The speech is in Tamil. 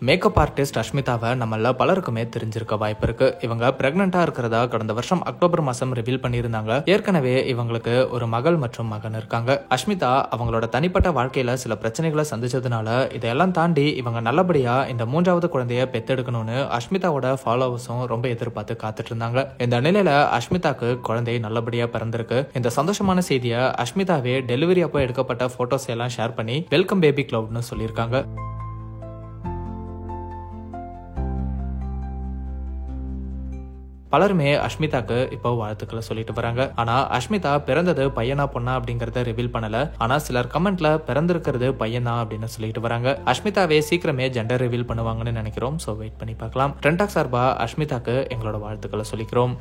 மேக்கப் ஆர்டிஸ்ட் அஷ்மிதாவை நம்மள பலருக்குமே தெரிஞ்சிருக்க வாய்ப்பு இருக்கு. இவங்க பிரெக்னெண்டா இருக்கிறதா கடந்த வருஷம் அக்டோபர் மாசம் ரிவீல் பண்ணியிருந்தாங்க. ஏற்கனவே இவங்களுக்கு ஒரு மகள் மற்றும் மகன் இருக்காங்க. அஷ்மிதா அவங்களோட தனிப்பட்ட வாழ்க்கையில சில பிரச்சனைகளை சந்திச்சதுனால இதையெல்லாம் தாண்டி இவங்க நல்லபடியா இந்த மூன்றாவது குழந்தைய பெத்தெடுக்கணும்னு அஷ்மிதாவோட ஃபாலோவர்ஸும் ரொம்ப எதிர்பார்த்து காத்துட்டு இருந்தாங்க. இந்த நிலையில அஷ்மிதாக்கு குழந்தை நல்லபடியா பிறந்திருக்கு. இந்த சந்தோஷமான செய்தியை அஷ்மிதாவே டெலிவரி அப்போ எடுக்கப்பட்ட போட்டோஸ் எல்லாம் ஷேர் பண்ணி வெல்கம் பேபி கிளவுட்னு சொல்லியிருக்காங்க. பலருமே அஷ்மிதாக்கு இப்போ வாழ்த்துக்களை சொல்லிட்டு வராங்க. ஆனா அஷ்மிதா பிறந்தது பையனா பொண்ணா அப்படிங்கறத ரிவீல் பண்ணல. ஆனா சிலர் கமெண்ட்ல பிறந்திருக்கிறது பையனா அப்படின்னு சொல்லிட்டு வராங்க. அஷ்மிதாவே சீக்கிரமே ஜெண்டர் ரிவீல் பண்ணுவாங்கன்னு நினைக்கிறோம். சோ வெயிட் பண்ணி பார்க்கலாம். ட்ரெண்டாக் சார்பா அஷ்மிதாக்கு எங்களோட வாழ்த்துக்களை சொல்லிக்கிறோம்.